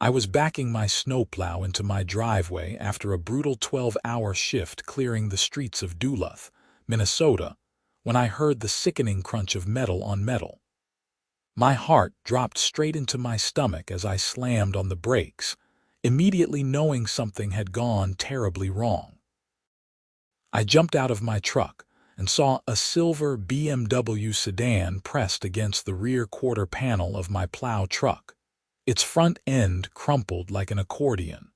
I was backing my snowplow into my driveway after a brutal 12-hour shift clearing the streets of Duluth, Minnesota, when I heard the sickening crunch of metal on metal. My heart dropped straight into my stomach as I slammed on the brakes, immediately knowing something had gone terribly wrong. I jumped out of my truck and saw a silver BMW sedan pressed against the rear quarter panel of my plow truck, its front end crumpled like an accordion.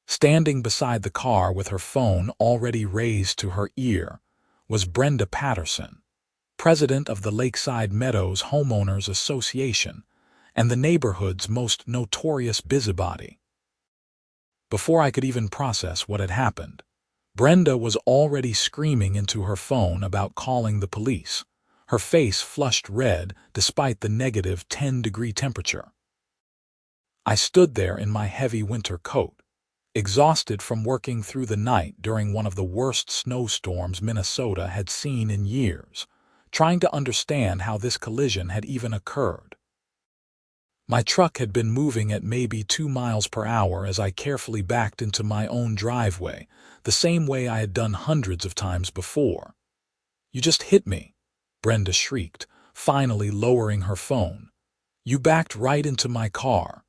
Standing beside the car with her phone already raised to her ear was Brenda Patterson, president of the Lakeside Meadows Homeowners Association and the neighborhood's most notorious busybody. Before I could even process what had happened, Brenda was already screaming into her phone about calling the police, her face flushed red despite the negative 10-degree temperature. I stood there in my heavy winter coat, exhausted from working through the night during one of the worst snowstorms Minnesota had seen in years, trying to understand how this collision had even occurred. My truck had been moving at maybe 2 miles per hour as I carefully backed into my own driveway, the same way I had done hundreds of times before. "You just hit me," Brenda shrieked, finally lowering her phone. "You backed right into my car.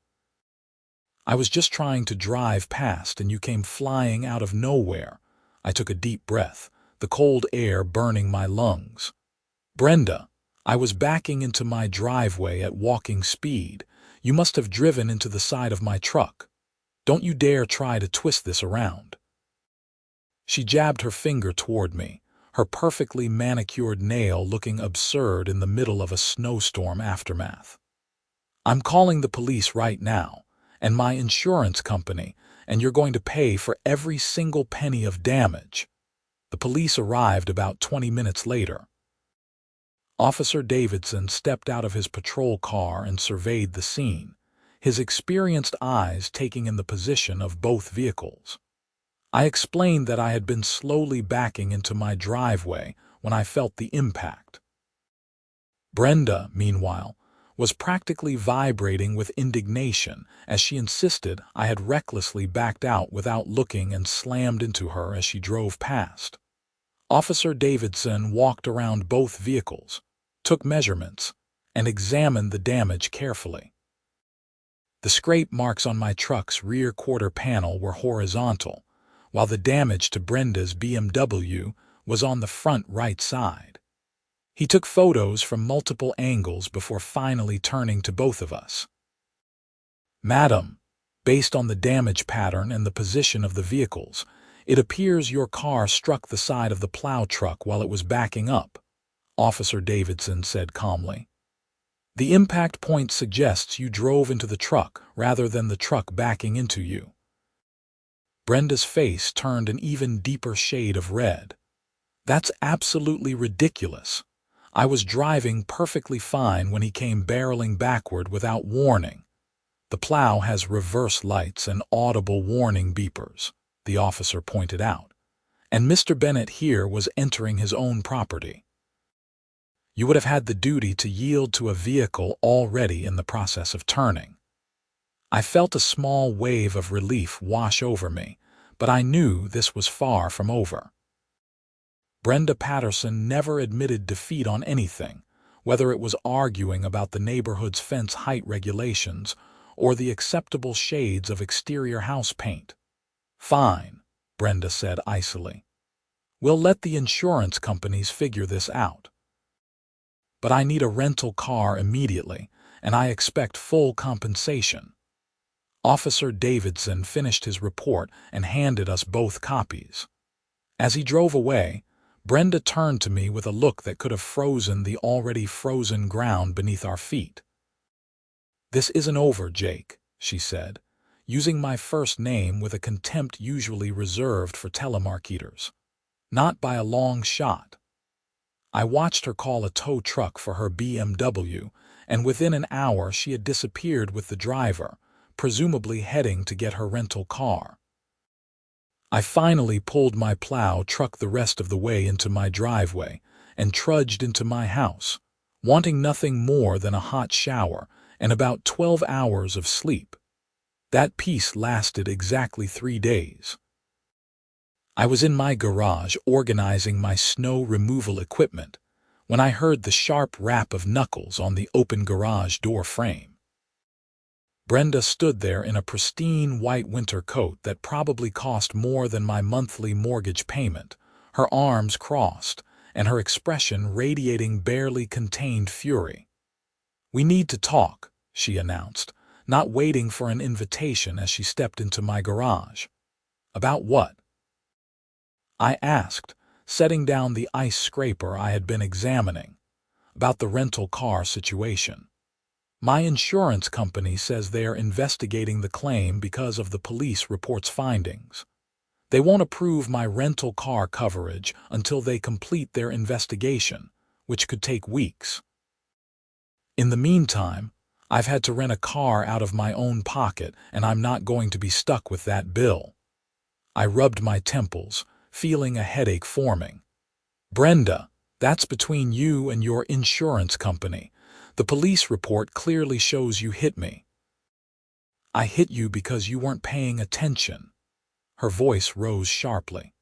I was just trying to drive past and you came flying out of nowhere." I took a deep breath, the cold air burning my lungs. "Brenda, I was backing into my driveway at walking speed. You must have driven into the side of my truck. Don't you dare try to twist this around." She jabbed her finger toward me, her perfectly manicured nail looking absurd in the middle of a snowstorm aftermath. "I'm calling the police right now, and my insurance company, and you're going to pay for every single penny of damage." The police arrived about 20 minutes later. Officer Davidson stepped out of his patrol car and surveyed the scene, his experienced eyes taking in the position of both vehicles. I explained that I had been slowly backing into my driveway when I felt the impact. Brenda, meanwhile, was practically vibrating with indignation as she insisted I had recklessly backed out without looking and slammed into her as she drove past. Officer Davidson walked around both vehicles, took measurements, and examined the damage carefully. The scrape marks on my truck's rear quarter panel were horizontal, while the damage to Brenda's BMW was on the front right side. He took photos from multiple angles before finally turning to both of us. "Madam, based on the damage pattern and the position of the vehicles, it appears your car struck the side of the plow truck while it was backing up," Officer Davidson said calmly. "The impact point suggests you drove into the truck rather than the truck backing into you." Brenda's face turned an even deeper shade of red. "That's absolutely ridiculous. I was driving perfectly fine when he came barreling backward without warning. The plow has reverse lights and audible warning beepers," the officer pointed out, "and Mr. Bennett here was entering his own property. You would have had the duty to yield to a vehicle already in the process of turning." I felt a small wave of relief wash over me, but I knew this was far from over. Brenda Patterson never admitted defeat on anything, whether it was arguing about the neighborhood's fence height regulations or the acceptable shades of exterior house paint. "Fine," Brenda said icily. "We'll let the insurance companies figure this out. But I need a rental car immediately, and I expect full compensation." Officer Davidson finished his report and handed us both copies. As he drove away, Brenda turned to me with a look that could have frozen the already frozen ground beneath our feet. "This isn't over, Jake," she said, using my first name with a contempt usually reserved for telemarketers. "Not by a long shot." I watched her call a tow truck for her BMW, and within an hour she had disappeared with the driver, presumably heading to get her rental car. I finally pulled my plow truck the rest of the way into my driveway and trudged into my house, wanting nothing more than a hot shower and about 12 hours of sleep. That piece lasted exactly 3 days. I was in my garage organizing my snow removal equipment when I heard the sharp rap of knuckles on the open garage door frame. Brenda stood there in a pristine white winter coat that probably cost more than my monthly mortgage payment, her arms crossed, and her expression radiating barely contained fury. "We need to talk," she announced, not waiting for an invitation as she stepped into my garage. "About what?" I asked, setting down the ice scraper I had been examining. "About the rental car situation. My insurance company says they are investigating the claim because of the police report's findings. They won't approve my rental car coverage until they complete their investigation, which could take weeks. In the meantime, I've had to rent a car out of my own pocket, and I'm not going to be stuck with that bill." I rubbed my temples, feeling a headache forming. "Brenda, that's between you and your insurance company. The police report clearly shows you hit me." "I hit you because you weren't paying attention." Her voice rose sharply.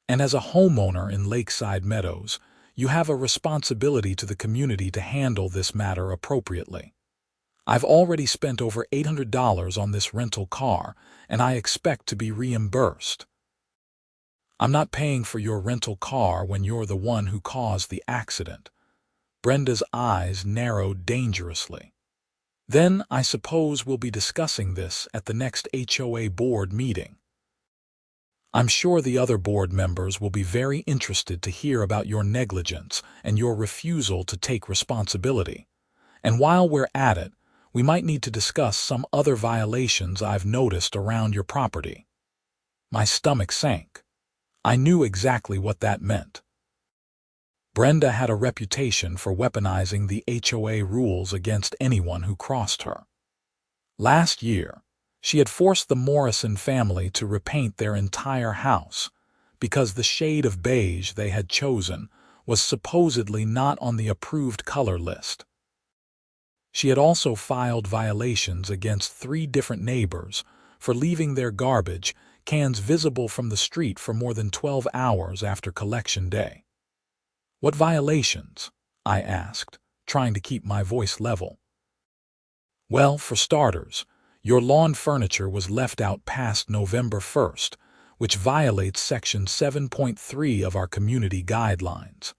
"And as a homeowner in Lakeside Meadows, you have a responsibility to the community to handle this matter appropriately. I've already spent over $800 on this rental car, and I expect to be reimbursed." "I'm not paying for your rental car when you're the one who caused the accident." Brenda's eyes narrowed dangerously. "Then I suppose we'll be discussing this at the next HOA board meeting. I'm sure the other board members will be very interested to hear about your negligence and your refusal to take responsibility. And while we're at it, we might need to discuss some other violations I've noticed around your property." My stomach sank. I knew exactly what that meant. Brenda had a reputation for weaponizing the HOA rules against anyone who crossed her. Last year, she had forced the Morrison family to repaint their entire house because the shade of beige they had chosen was supposedly not on the approved color list. She had also filed violations against 3 different neighbors for leaving their garbage cans visible from the street for more than 12 hours after collection day. "What violations?" I asked, trying to keep my voice level. "Well, for starters, your lawn furniture was left out past November 1st, which violates Section 7.3 of our community guidelines.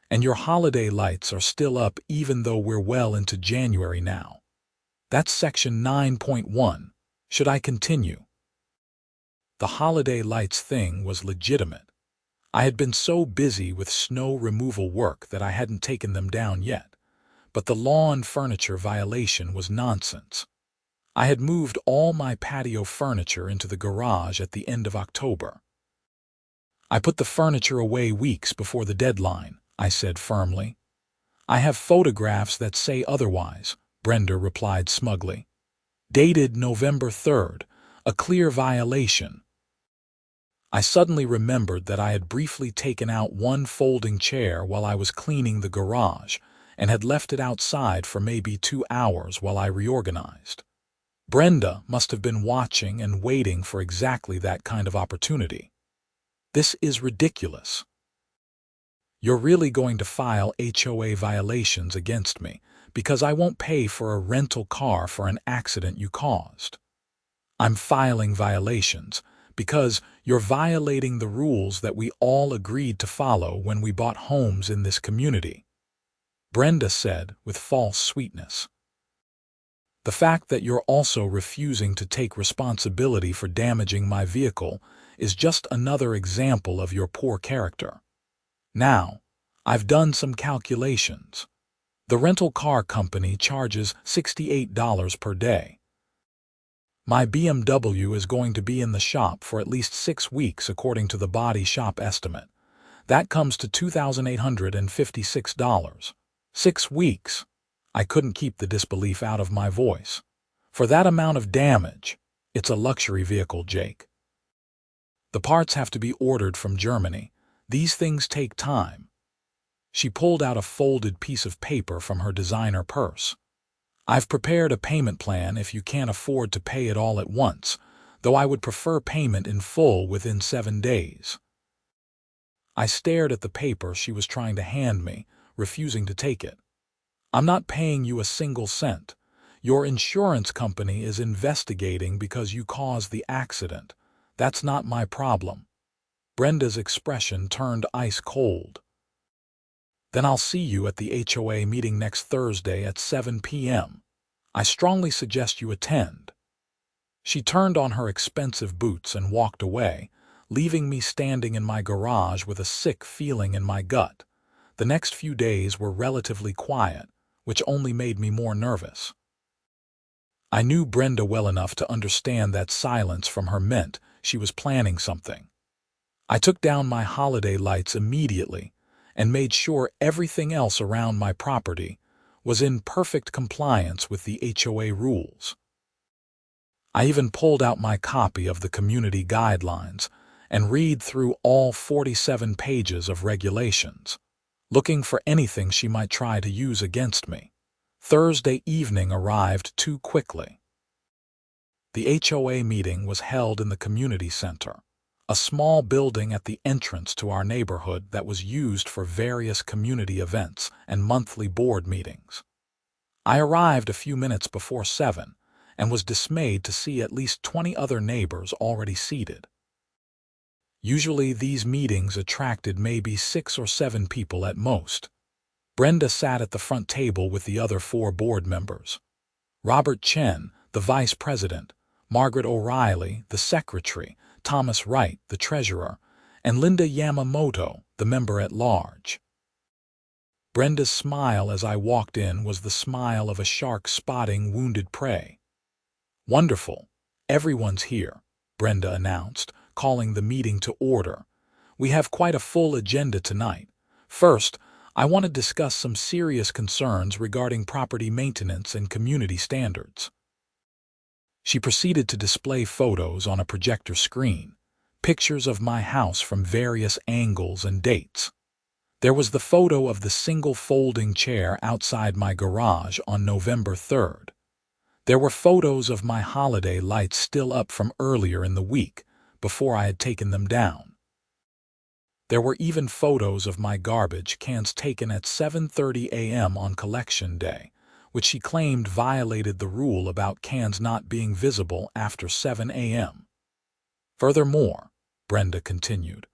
And your holiday lights are still up even though we're well into January now. That's Section 9.1. Should I continue?" The holiday lights thing was legitimate. I had been so busy with snow removal work that I hadn't taken them down yet, but the lawn furniture violation was nonsense. I had moved all my patio furniture into the garage at the end of October. "I put the furniture away weeks before the deadline," I said firmly. "I have photographs that say otherwise," Brenda replied smugly. "Dated November 3rd, a clear violation." I suddenly remembered that I had briefly taken out one folding chair while I was cleaning the garage and had left it outside for maybe 2 hours while I reorganized. Brenda must have been watching and waiting for exactly that kind of opportunity. "This is ridiculous. You're really going to file HOA violations against me because I won't pay for a rental car for an accident you caused." "I'm filing violations because you're violating the rules that we all agreed to follow when we bought homes in this community," Brenda said with false sweetness. "The fact that you're also refusing to take responsibility for damaging my vehicle is just another example of your poor character. Now, I've done some calculations. The rental car company charges $68 per day. My BMW is going to be in the shop for at least 6 weeks according to the body shop estimate. That comes to $2,856. 6 weeks. I couldn't keep the disbelief out of my voice. "For that amount of damage, it's a luxury vehicle, Jake. The parts have to be ordered from Germany. These things take time." She pulled out a folded piece of paper from her designer purse. I've prepared a payment plan if you can't afford to pay it all at once, though I would prefer payment in full within 7 days. I stared at the paper she was trying to hand me, refusing to take it. I'm not paying you a single cent. Your insurance company is investigating because you caused the accident. That's not my problem. Brenda's expression turned ice cold. Then I'll see you at the HOA meeting next Thursday at 7 p.m. I strongly suggest you attend. She turned on her expensive boots and walked away, leaving me standing in my garage with a sick feeling in my gut. The next few days were relatively quiet, which only made me more nervous. I knew Brenda well enough to understand that silence from her meant she was planning something. I took down my holiday lights immediately and made sure everything else around my property was in perfect compliance with the HOA rules. I even pulled out my copy of the community guidelines and read through all 47 pages of regulations, looking for anything she might try to use against me. Thursday evening arrived too quickly. The HOA meeting was held in the community center, a small building at the entrance to our neighborhood that was used for various community events and monthly board meetings. I arrived a few minutes before 7 and was dismayed to see at least 20 other neighbors already seated. Usually these meetings attracted maybe 6 or 7 people at most. Brenda sat at the front table with the other 4 board members. Robert Chen, the vice president, Margaret O'Reilly, the secretary, Thomas Wright, the treasurer, and Linda Yamamoto, the member-at-large. Brenda's smile as I walked in was the smile of a shark spotting wounded prey. "Wonderful. Everyone's here," Brenda announced, calling the meeting to order. "We have quite a full agenda tonight. First, I want to discuss some serious concerns regarding property maintenance and community standards." She proceeded to display photos on a projector screen, pictures of my house from various angles and dates. There was the photo of the single folding chair outside my garage on November 3rd. There were photos of my holiday lights still up from earlier in the week, before I had taken them down. There were even photos of my garbage cans taken at 7:30 a.m. on collection day, which she claimed violated the rule about cans not being visible after 7 a.m. Furthermore, Brenda continued,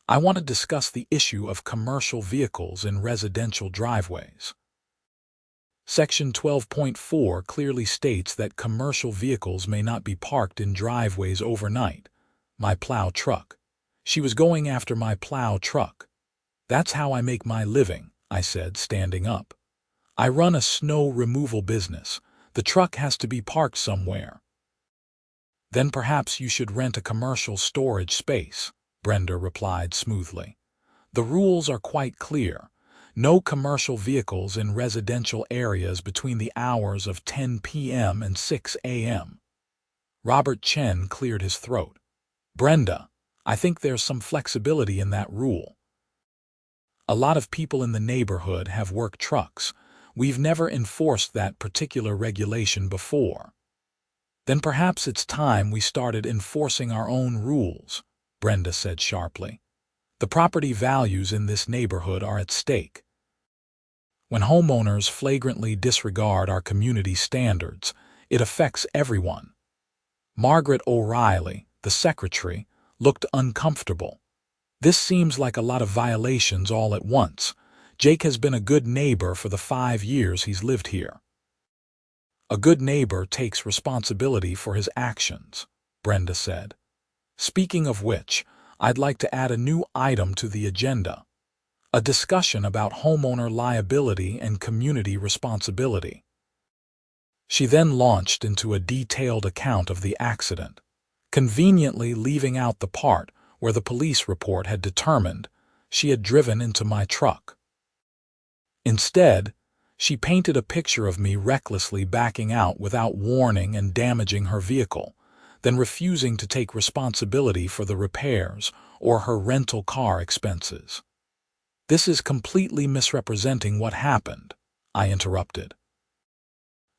I want to discuss the issue of commercial vehicles in residential driveways. Section 12.4 clearly states that commercial vehicles may not be parked in driveways overnight. My plow truck. She was going after my plow truck. "That's how I make my living," I said, standing up. "I run a snow removal business. The truck has to be parked somewhere." "Then perhaps you should rent a commercial storage space," Brenda replied smoothly. "The rules are quite clear. No commercial vehicles in residential areas between the hours of 10 p.m. and 6 a.m. Robert Chen cleared his throat. "Brenda, I think there's some flexibility in that rule. A lot of people in the neighborhood have work trucks. We've never enforced that particular regulation before." "Then perhaps it's time we started enforcing our own rules," Brenda said sharply. "The property values in this neighborhood are at stake. When homeowners flagrantly disregard our community standards, it affects everyone." Margaret O'Reilly, the secretary, looked uncomfortable. "This seems like a lot of violations all at once. Jake has been a good neighbor for the 5 years he's lived here." "A good neighbor takes responsibility for his actions," Brenda said. "Speaking of which, I'd like to add a new item to the agenda. A discussion about homeowner liability and community responsibility." She then launched into a detailed account of the accident, conveniently leaving out the part where the police report had determined she had driven into my truck. Instead, she painted a picture of me recklessly backing out without warning and damaging her vehicle, then refusing to take responsibility for the repairs or her rental car expenses. "This is completely misrepresenting what happened," I interrupted.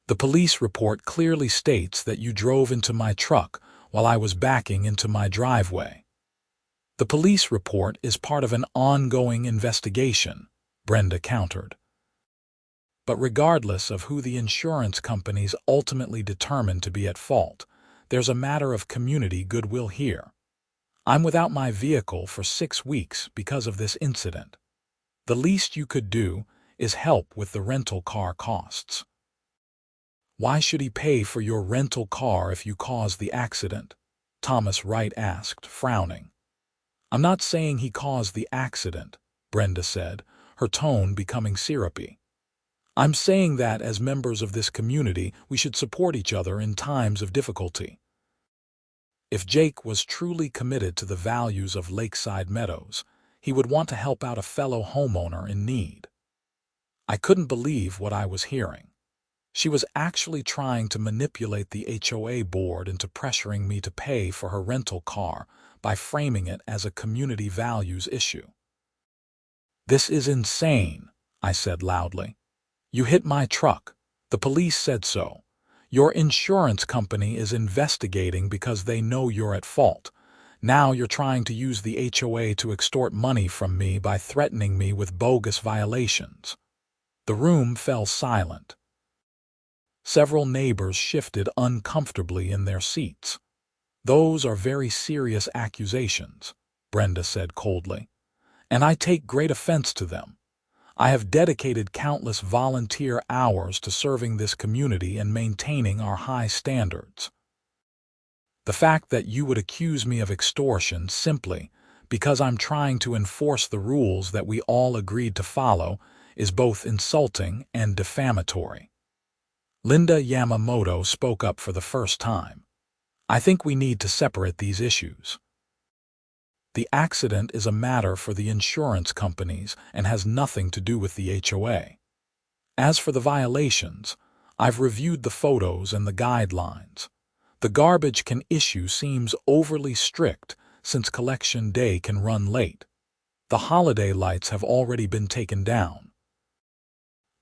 The police report clearly states that you drove into my truck while I was backing into my driveway. The police report is part of an ongoing investigation, Brenda countered. But regardless of who the insurance companies ultimately determine to be at fault, there's a matter of community goodwill here. I'm without my vehicle for 6 weeks because of this incident. The least you could do is help with the rental car costs. Why should he pay for your rental car if you caused the accident? Thomas Wright asked, frowning. I'm not saying he caused the accident, Brenda said, her tone becoming syrupy. I'm saying that as members of this community, we should support each other in times of difficulty. If Jake was truly committed to the values of Lakeside Meadows, he would want to help out a fellow homeowner in need. I couldn't believe what I was hearing. She was actually trying to manipulate the HOA board into pressuring me to pay for her rental car by framing it as a community values issue. This is insane, I said loudly. You hit my truck. The police said so. Your insurance company is investigating because they know you're at fault. Now you're trying to use the HOA to extort money from me by threatening me with bogus violations. The room fell silent. Several neighbors shifted uncomfortably in their seats. Those are very serious accusations, Brenda said coldly, and I take great offense to them. I have dedicated countless volunteer hours to serving this community and maintaining our high standards. The fact that you would accuse me of extortion simply because I'm trying to enforce the rules that we all agreed to follow is both insulting and defamatory. Linda Yamamoto spoke up for the first time. I think we need to separate these issues. The accident is a matter for the insurance companies and has nothing to do with the HOA. As for the violations, I've reviewed the photos and the guidelines. The garbage can issue seems overly strict since collection day can run late. The holiday lights have already been taken down.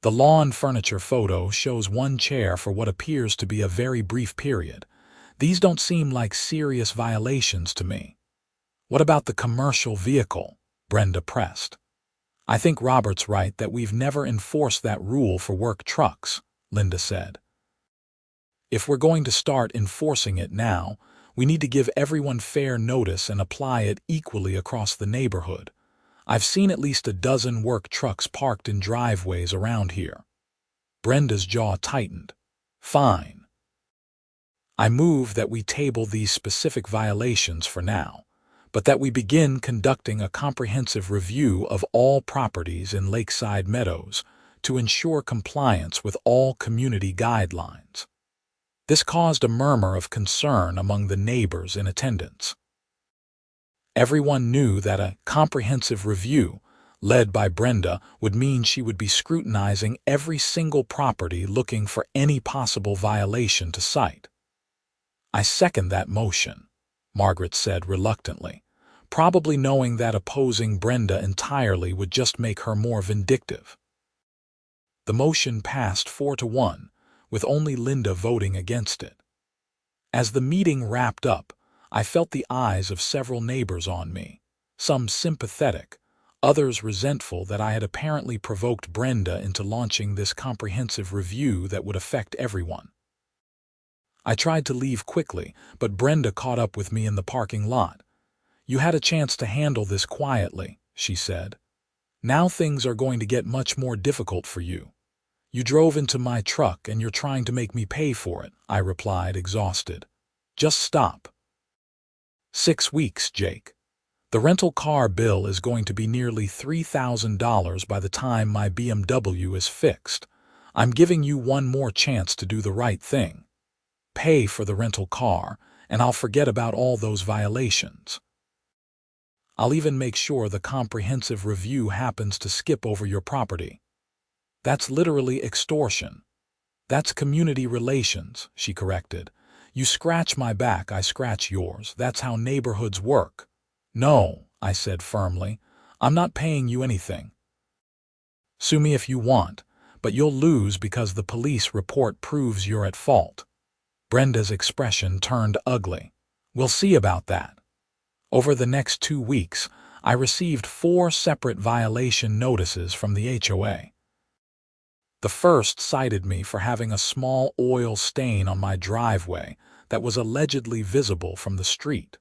The lawn furniture photo shows one chair for what appears to be a very brief period. These don't seem like serious violations to me. What about the commercial vehicle? Brenda pressed. I think Robert's right that we've never enforced that rule for work trucks, Linda said. If we're going to start enforcing it now, we need to give everyone fair notice and apply it equally across the neighborhood. I've seen at least a dozen work trucks parked in driveways around here. Brenda's jaw tightened. Fine. I move that we table these specific violations for now, but that we begin conducting a comprehensive review of all properties in Lakeside Meadows to ensure compliance with all community guidelines. This caused a murmur of concern among the neighbors in attendance. Everyone knew that a comprehensive review, led by Brenda, would mean she would be scrutinizing every single property looking for any possible violation to cite. I second that motion, Margaret said reluctantly, probably knowing that opposing Brenda entirely would just make her more vindictive. The motion passed 4-1, with only Linda voting against it. As the meeting wrapped up, I felt the eyes of several neighbors on me, some sympathetic, others resentful that I had apparently provoked Brenda into launching this comprehensive review that would affect everyone. I tried to leave quickly, but Brenda caught up with me in the parking lot. You had a chance to handle this quietly, she said. Now things are going to get much more difficult for you. You drove into my truck and you're trying to make me pay for it, I replied, exhausted. Just stop. 6 weeks, Jake. The rental car bill is going to be nearly $3,000 by the time my BMW is fixed. I'm giving you one more chance to do the right thing. Pay for the rental car, and I'll forget about all those violations. I'll even make sure the comprehensive review happens to skip over your property. That's literally extortion. That's community relations, she corrected. You scratch my back, I scratch yours. That's how neighborhoods work. No, I said firmly. I'm not paying you anything. Sue me if you want, but you'll lose because the police report proves you're at fault." Brenda's expression turned ugly. "We'll see about that." Over the next 2 weeks, I received 4 separate violation notices from the HOA. The first cited me for having a small oil stain on my driveway that was allegedly visible from the street.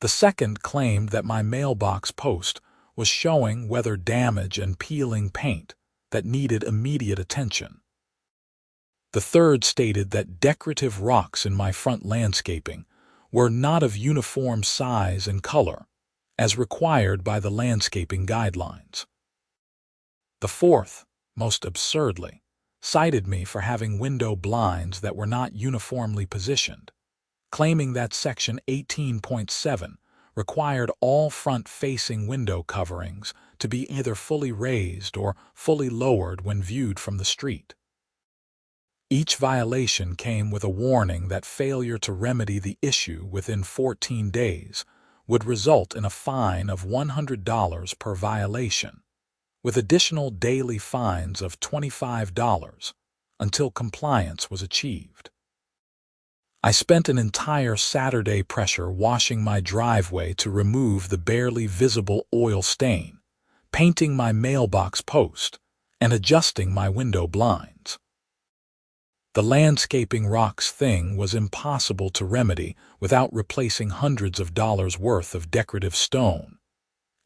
The second claimed that my mailbox post was showing weather damage and peeling paint that needed immediate attention. The third stated that decorative rocks in my front landscaping were not of uniform size and color, as required by the landscaping guidelines. The fourth, most absurdly, cited me for having window blinds that were not uniformly positioned, claiming that Section 18.7 required all front-facing window coverings to be either fully raised or fully lowered when viewed from the street. Each violation came with a warning that failure to remedy the issue within 14 days would result in a fine of $100 per violation, with additional daily fines of $25 until compliance was achieved. I spent an entire Saturday pressure washing my driveway to remove the barely visible oil stain, painting my mailbox post, and adjusting my window blinds. The landscaping rocks thing was impossible to remedy without replacing hundreds of dollars worth of decorative stone,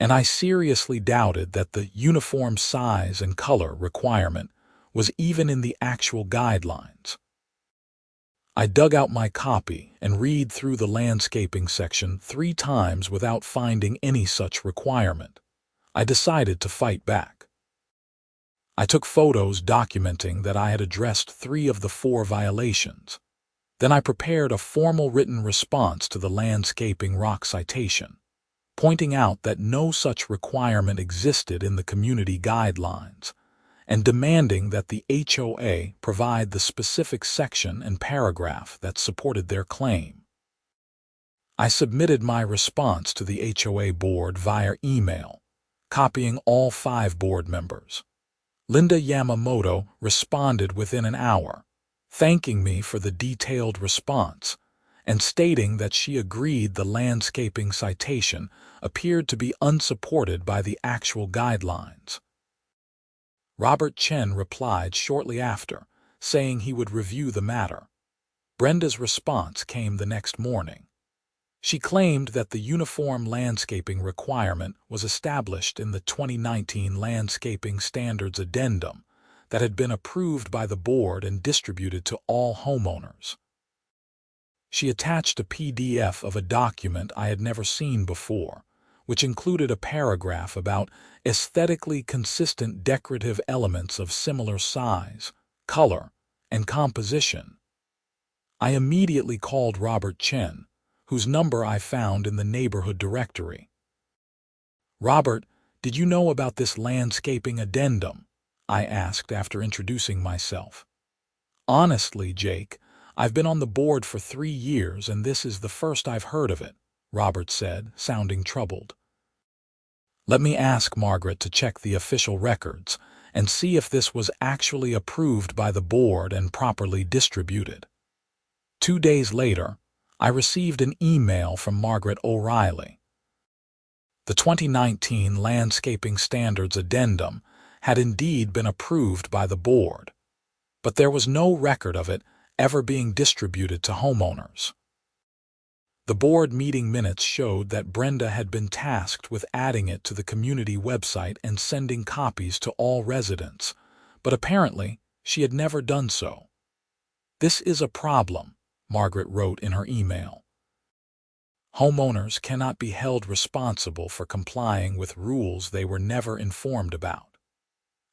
and I seriously doubted that the uniform size and color requirement was even in the actual guidelines. I dug out my copy and read through the landscaping section 3 times without finding any such requirement. I decided to fight back. I took photos documenting that I had addressed 3 of the 4 violations. Then I prepared a formal written response to the landscaping rock citation, pointing out that no such requirement existed in the community guidelines, and demanding that the HOA provide the specific section and paragraph that supported their claim. I submitted my response to the HOA board via email, copying all 5 board members. Linda Yamamoto responded within an hour, thanking me for the detailed response and stating that she agreed the landscaping citation appeared to be unsupported by the actual guidelines. Robert Chen replied shortly after, saying he would review the matter. Brenda's response came the next morning. She claimed that the uniform landscaping requirement was established in the 2019 Landscaping Standards Addendum that had been approved by the board and distributed to all homeowners. She attached a PDF of a document I had never seen before, which included a paragraph about aesthetically consistent decorative elements of similar size, color, and composition. I immediately called Robert Chen, whose number I found in the neighborhood directory. "Robert, did you know about this landscaping addendum?" I asked after introducing myself. "Honestly, Jake, I've been on the board for 3 years and this is the first I've heard of it," Robert said, sounding troubled. "Let me ask Margaret to check the official records and see if this was actually approved by the board and properly distributed." 2 days later, I received an email from Margaret O'Reilly. The 2019 Landscaping Standards Addendum had indeed been approved by the board, but there was no record of it ever being distributed to homeowners. The board meeting minutes showed that Brenda had been tasked with adding it to the community website and sending copies to all residents, but apparently she had never done so. "This is a problem," Margaret wrote in her email. "Homeowners cannot be held responsible for complying with rules they were never informed about.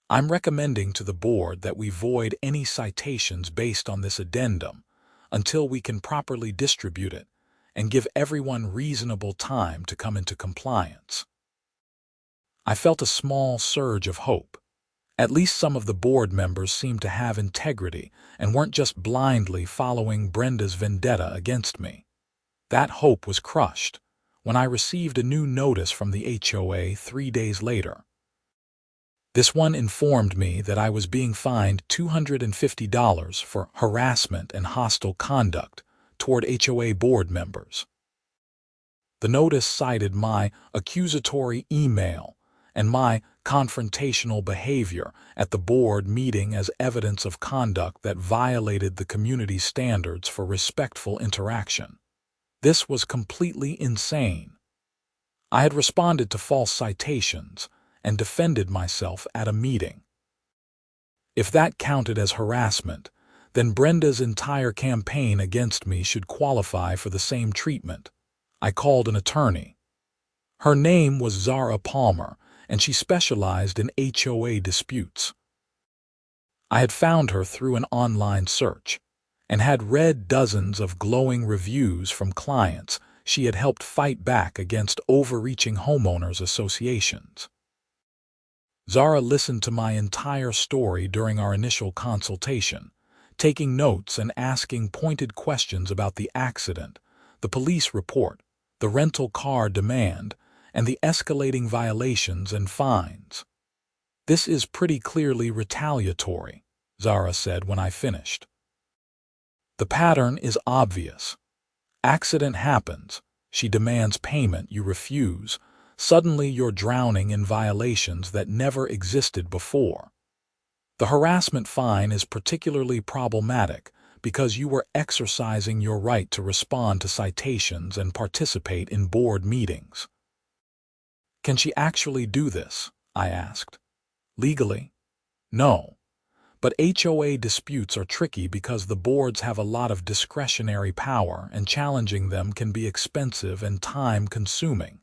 I'm recommending to the board that we void any citations based on this addendum until we can properly distribute it and give everyone reasonable time to come into compliance." I felt a small surge of hope. At least some of the board members seemed to have integrity and weren't just blindly following Brenda's vendetta against me. That hope was crushed when I received a new notice from the HOA 3 days later. This one informed me that I was being fined $250 for harassment and hostile conduct toward HOA board members. The notice cited my accusatory email and my confrontational behavior at the board meeting as evidence of conduct that violated the community's standards for respectful interaction. This was completely insane. I had responded to false citations and defended myself at a meeting. If that counted as harassment, then Brenda's entire campaign against me should qualify for the same treatment. I called an attorney. Her name was Zara Palmer, and she specialized in HOA disputes. I had found her through an online search and had read dozens of glowing reviews from clients she had helped fight back against overreaching homeowners associations. Zara listened to my entire story during our initial consultation, taking notes and asking pointed questions about the accident, the police report, the rental car demand, and the escalating violations and fines. "This is pretty clearly retaliatory," Zara said when I finished. "The pattern is obvious. Accident happens, she demands payment, you refuse. Suddenly you're drowning in violations that never existed before. The harassment fine is particularly problematic because you were exercising your right to respond to citations and participate in board meetings." "Can she actually do this?" I asked. "Legally? No. But HOA disputes are tricky because the boards have a lot of discretionary power and challenging them can be expensive and time-consuming.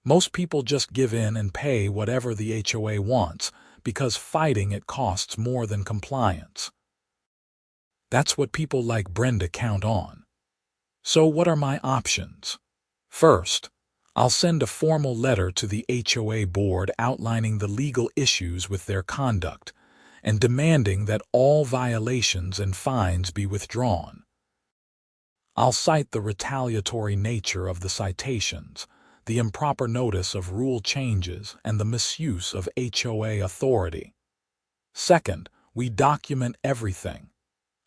Most people just give in and pay whatever the HOA wants because fighting it costs more than compliance. That's what people like Brenda count on. So what are my options? First, I'll send a formal letter to the HOA board outlining the legal issues with their conduct and demanding that all violations and fines be withdrawn. I'll cite the retaliatory nature of the citations, the improper notice of rule changes, and the misuse of HOA authority. Second, we document everything.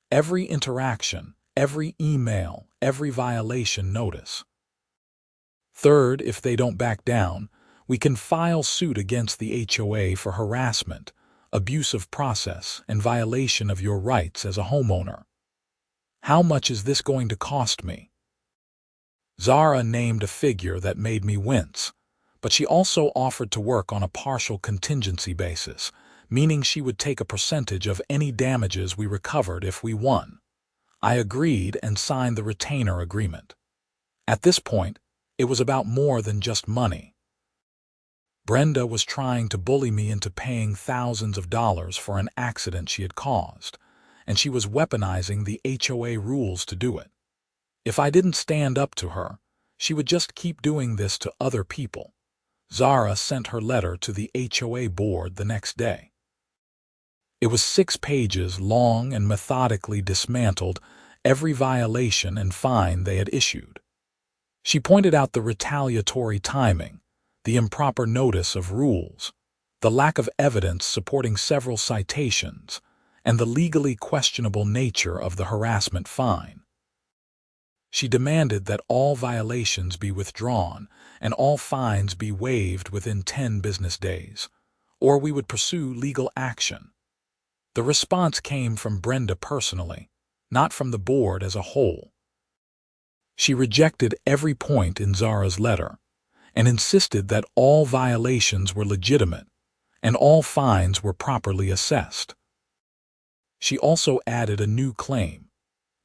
Every interaction, every email, every violation notice. Third, if they don't back down, we can file suit against the HOA for harassment, abuse of process, and violation of your rights as a homeowner. How much is this going to cost me? Zara named a figure that made me wince, but she also offered to work on a partial contingency basis, meaning she would take a percentage of any damages we recovered if we won. I agreed and signed the retainer agreement. At this point, it was about more than just money. Brenda was trying to bully me into paying thousands of dollars for an accident she had caused, and she was weaponizing the HOA rules to do it. If I didn't stand up to her, she would just keep doing this to other people. Zara sent her letter to the HOA board the next day. It was 6 pages long and methodically dismantled every violation and fine they had issued. She pointed out the retaliatory timing, the improper notice of rules, the lack of evidence supporting several citations, and the legally questionable nature of the harassment fine. She demanded that all violations be withdrawn and all fines be waived within 10 business days, or we would pursue legal action. The response came from Brenda personally, not from the board as a whole. She rejected every point in Zara's letter and insisted that all violations were legitimate and all fines were properly assessed. She also added a new claim,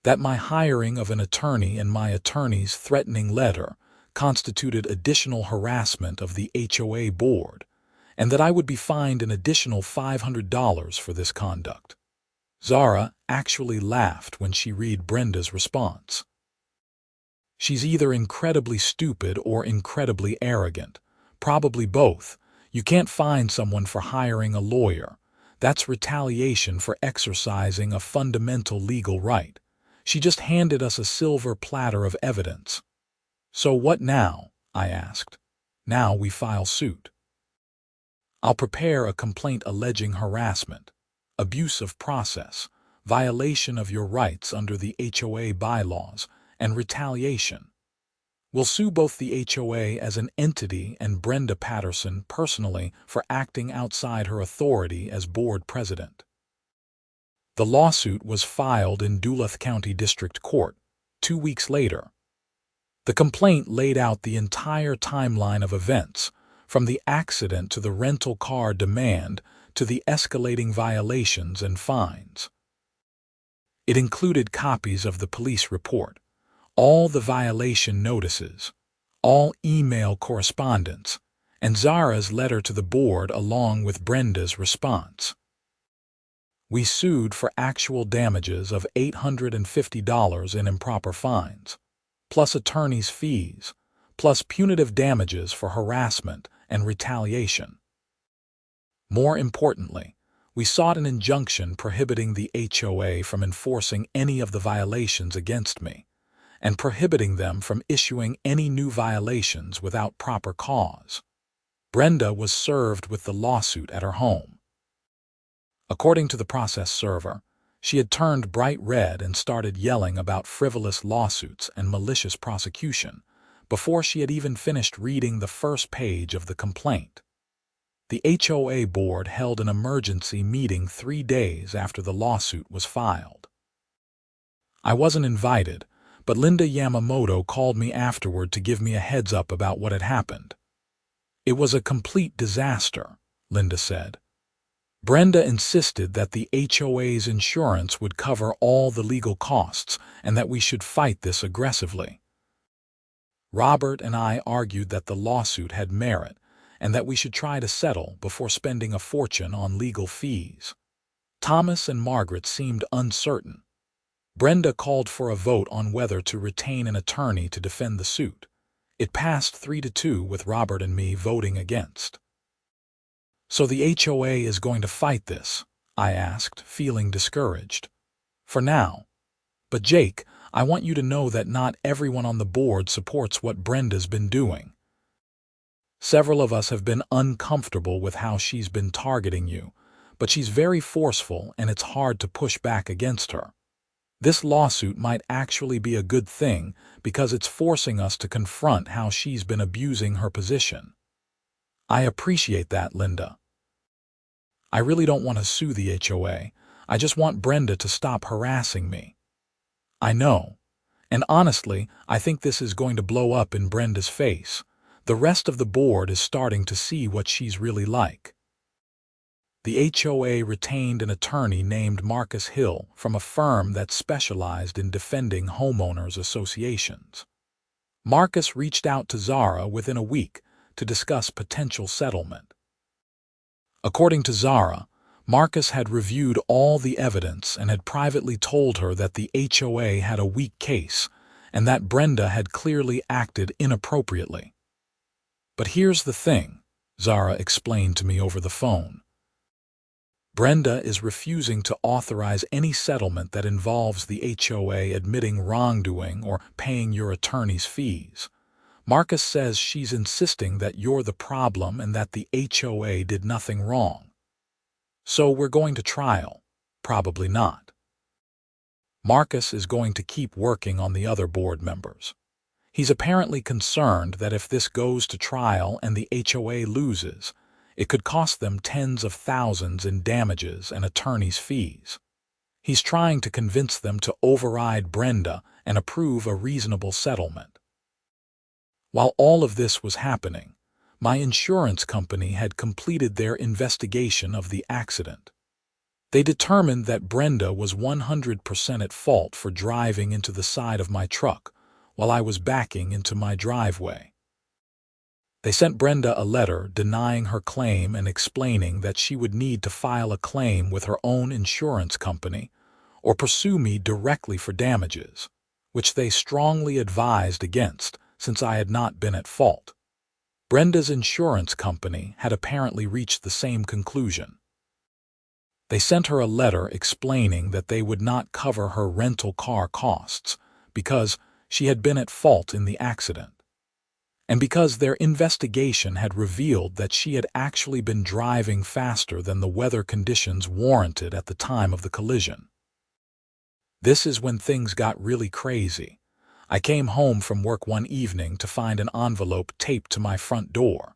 that my hiring of an attorney and my attorney's threatening letter constituted additional harassment of the HOA board, and that I would be fined an additional $500 for this conduct. Zara actually laughed when she read Brenda's response. She's either incredibly stupid or incredibly arrogant, probably both. You can't fine someone for hiring a lawyer. That's retaliation for exercising a fundamental legal right. She just handed us a silver platter of evidence. So what now? I asked. Now we file suit. I'll prepare a complaint alleging harassment, abuse of process, violation of your rights under the HOA bylaws, and retaliation. We'll sue both the HOA as an entity and Brenda Patterson personally for acting outside her authority as board president. The lawsuit was filed in Duluth County District Court 2 weeks later. The complaint laid out the entire timeline of events, from the accident to the rental car demand to the escalating violations and fines. It included copies of the police report, all the violation notices, all email correspondence, and Zara's letter to the board along with Brenda's response. We sued for actual damages of $850 in improper fines, plus attorney's fees, plus punitive damages for harassment and retaliation. More importantly, we sought an injunction prohibiting the HOA from enforcing any of the violations against me, and prohibiting them from issuing any new violations without proper cause. Brenda was served with the lawsuit at her home. According to the process server, she had turned bright red and started yelling about frivolous lawsuits and malicious prosecution before she had even finished reading the first page of the complaint. The HOA board held an emergency meeting 3 days after the lawsuit was filed. I wasn't invited, but Linda Yamamoto called me afterward to give me a heads up about what had happened. It was a complete disaster, Linda said. Brenda insisted that the HOA's insurance would cover all the legal costs and that we should fight this aggressively. Robert and I argued that the lawsuit had merit and that we should try to settle before spending a fortune on legal fees. Thomas and Margaret seemed uncertain. Brenda called for a vote on whether to retain an attorney to defend the suit. It passed 3-2 with Robert and me voting against. So the HOA is going to fight this? I asked, feeling discouraged. For now. But Jake, I want you to know that not everyone on the board supports what Brenda's been doing. Several of us have been uncomfortable with how she's been targeting you, but she's very forceful and it's hard to push back against her. This lawsuit might actually be a good thing because it's forcing us to confront how she's been abusing her position. I appreciate that, Linda. I really don't want to sue the HOA. I just want Brenda to stop harassing me. I know. And honestly, I think this is going to blow up in Brenda's face. The rest of the board is starting to see what she's really like. The HOA retained an attorney named Marcus Hill from a firm that specialized in defending homeowners associations. Marcus reached out to Zara within a week to discuss potential settlement. According to Zara, Marcus had reviewed all the evidence and had privately told her that the HOA had a weak case and that Brenda had clearly acted inappropriately. But here's the thing, Zara explained to me over the phone. Brenda is refusing to authorize any settlement that involves the HOA admitting wrongdoing or paying your attorney's fees. Marcus says she's insisting that you're the problem and that the HOA did nothing wrong. So we're going to trial? Probably not. Marcus is going to keep working on the other board members. He's apparently concerned that if this goes to trial and the HOA loses, it could cost them tens of thousands in damages and attorney's fees. He's trying to convince them to override Brenda and approve a reasonable settlement. While all of this was happening, my insurance company had completed their investigation of the accident. They determined that Brenda was 100% at fault for driving into the side of my truck while I was backing into my driveway. They sent Brenda a letter denying her claim and explaining that she would need to file a claim with her own insurance company or pursue me directly for damages, which they strongly advised against since I had not been at fault. Brenda's insurance company had apparently reached the same conclusion. They sent her a letter explaining that they would not cover her rental car costs because she had been at fault in the accident. And because their investigation had revealed that she had actually been driving faster than the weather conditions warranted at the time of the collision. This is when things got really crazy. I came home from work one evening to find an envelope taped to my front door.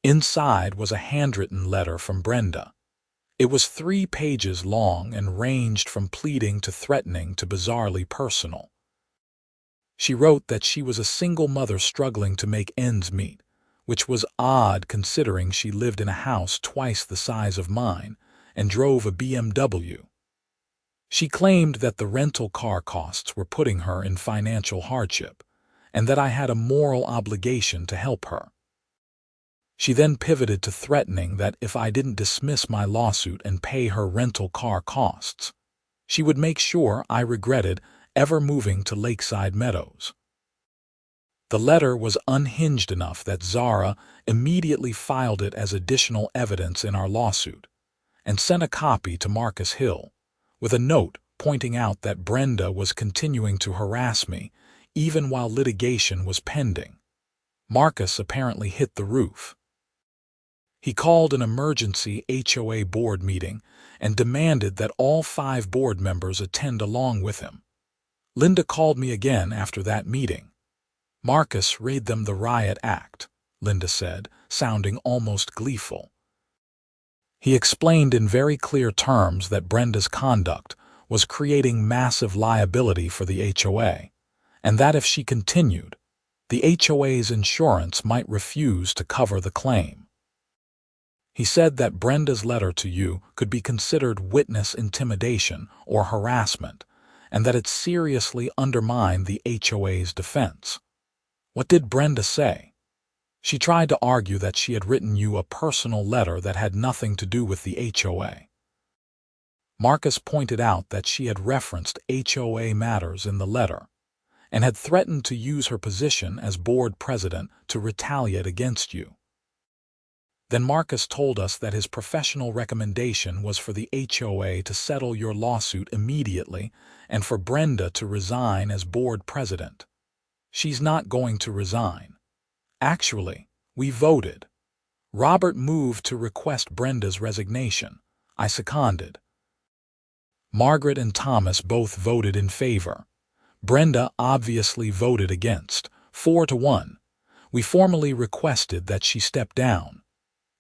Inside was a handwritten letter from Brenda. It was 3 pages long and ranged from pleading to threatening to bizarrely personal. She wrote that she was a single mother struggling to make ends meet, which was odd considering she lived in a house twice the size of mine and drove a BMW. She claimed that the rental car costs were putting her in financial hardship, and that I had a moral obligation to help her. She then pivoted to threatening that if I didn't dismiss my lawsuit and pay her rental car costs, she would make sure I regretted ever moving to Lakeside Meadows. The letter was unhinged enough that Zara immediately filed it as additional evidence in our lawsuit and sent a copy to Marcus Hill, with a note pointing out that Brenda was continuing to harass me even while litigation was pending. Marcus apparently hit the roof. He called an emergency HOA board meeting and demanded that all 5 board members attend along with him. Linda called me again after that meeting. Marcus read them the riot act, Linda said, sounding almost gleeful. He explained in very clear terms that Brenda's conduct was creating massive liability for the HOA, and that if she continued, the HOA's insurance might refuse to cover the claim. He said that Brenda's letter to you could be considered witness intimidation or harassment, and that it seriously undermined the HOA's defense. What did Brenda say? She tried to argue that she had written you a personal letter that had nothing to do with the HOA. Marcus pointed out that she had referenced HOA matters in the letter and had threatened to use her position as board president to retaliate against you. Then Marcus told us that his professional recommendation was for the HOA to settle your lawsuit immediately and for Brenda to resign as board president. She's not going to resign. Actually, we voted. Robert moved to request Brenda's resignation. I seconded. Margaret and Thomas both voted in favor. Brenda obviously voted against, 4-1. We formally requested that she step down.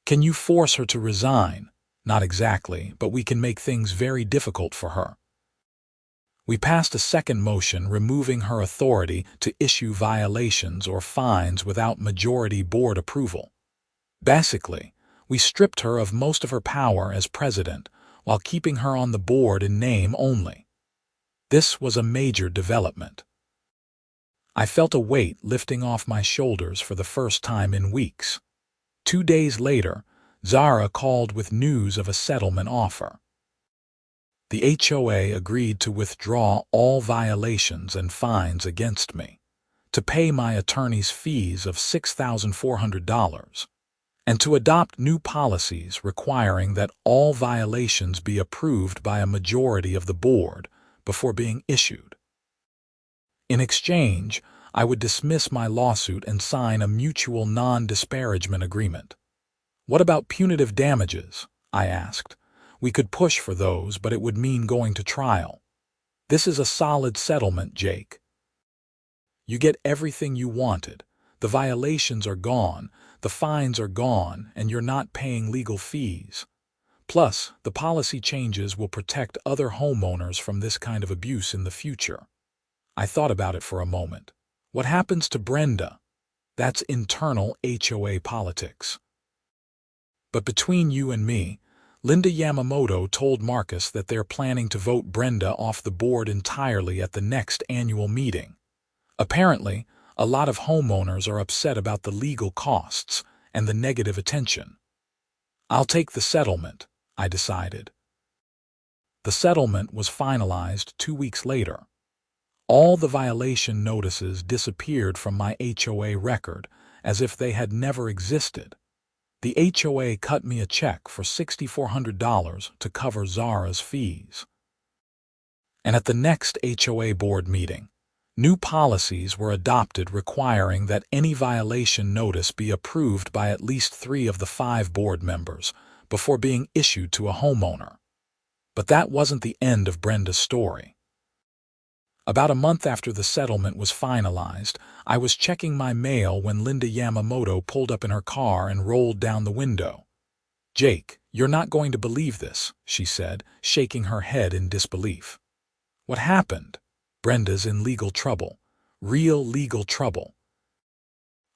Can you force her to resign? Not exactly, but we can make things very difficult for her. We passed a second motion removing her authority to issue violations or fines without majority board approval. Basically, we stripped her of most of her power as president while keeping her on the board in name only. This was a major development. I felt a weight lifting off my shoulders for the first time in weeks. 2 days later, Zara called with news of a settlement offer. The HOA agreed to withdraw all violations and fines against me, to pay my attorney's fees of $6,400, and to adopt new policies requiring that all violations be approved by a majority of the board before being issued. In exchange, I would dismiss my lawsuit and sign a mutual non-disparagement agreement. What about punitive damages? I asked. We could push for those, but it would mean going to trial. This is a solid settlement, Jake. You get everything you wanted. The violations are gone, the fines are gone, and you're not paying legal fees. Plus, the policy changes will protect other homeowners from this kind of abuse in the future. I thought about it for a moment. What happens to Brenda? That's internal HOA politics. But between you and me, Linda Yamamoto told Marcus that they're planning to vote Brenda off the board entirely at the next annual meeting. Apparently, a lot of homeowners are upset about the legal costs and the negative attention. I'll take the settlement, I decided. The settlement was finalized 2 weeks later. All the violation notices disappeared from my HOA record as if they had never existed. The HOA cut me a check for $6,400 to cover Zara's fees. And at the next HOA board meeting, New policies were adopted requiring that any violation notice be approved by at least 3 of the 5 board members before being issued to a homeowner. But that wasn't the end of Brenda's story. About a month after the settlement was finalized, I was checking my mail when Linda Yamamoto pulled up in her car and rolled down the window. "Jake, you're not going to believe this," she said, shaking her head in disbelief. "What happened?" "Brenda's in legal trouble. Real legal trouble."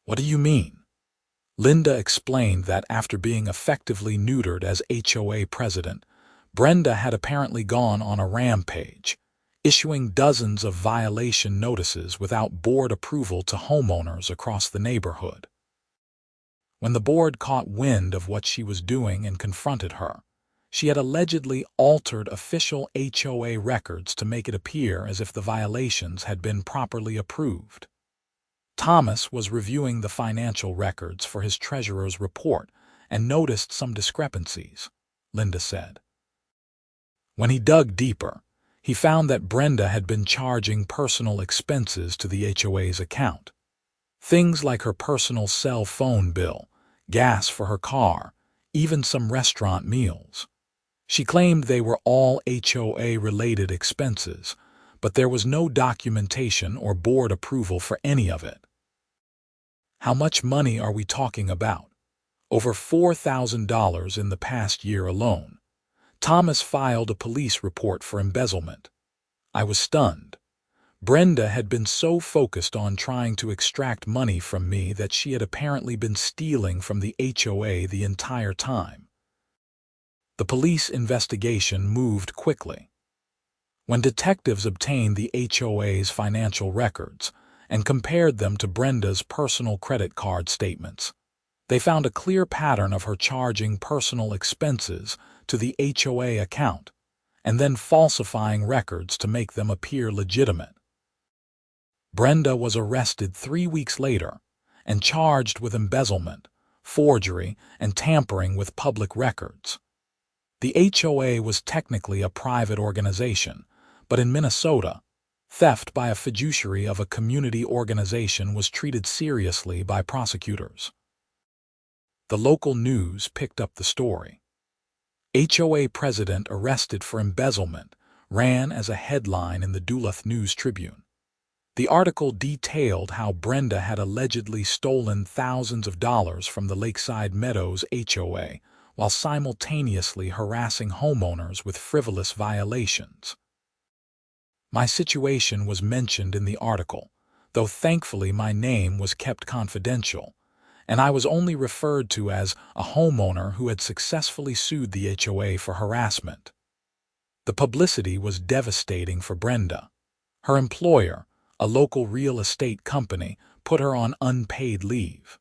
"What do you mean?" Linda explained that after being effectively neutered as HOA president, Brenda had apparently gone on a rampage, issuing dozens of violation notices without board approval to homeowners across the neighborhood. When the board caught wind of what she was doing and confronted her, she had allegedly altered official HOA records to make it appear as if the violations had been properly approved. Thomas was reviewing the financial records for his treasurer's report and noticed some discrepancies, Linda said. When he dug deeper, he found that Brenda had been charging personal expenses to the HOA's account. Things like her personal cell phone bill, gas for her car, even some restaurant meals. She claimed they were all HOA-related expenses, but there was no documentation or board approval for any of it. How much money are we talking about? Over $4,000 in the past year alone. Thomas filed a police report for embezzlement. I was stunned. Brenda had been so focused on trying to extract money from me that she had apparently been stealing from the HOA the entire time. The police investigation moved quickly. When detectives obtained the HOA's financial records and compared them to Brenda's personal credit card statements, they found a clear pattern of her charging personal expenses to the HOA account and then falsifying records to make them appear legitimate. Brenda was arrested 3 weeks later and charged with embezzlement, forgery, and tampering with public records. The HOA was technically a private organization, but in Minnesota, theft by a fiduciary of a community organization was treated seriously by prosecutors. The local news picked up the story. HOA president arrested for embezzlement ran as a headline in the Duluth News-Tribune. The article detailed how Brenda had allegedly stolen thousands of dollars from the Lakeside Meadows HOA while simultaneously harassing homeowners with frivolous violations. My situation was mentioned in the article, though thankfully my name was kept confidential, and I was only referred to as a homeowner who had successfully sued the HOA for harassment. The publicity was devastating for Brenda. Her employer, a local real estate company, put her on unpaid leave.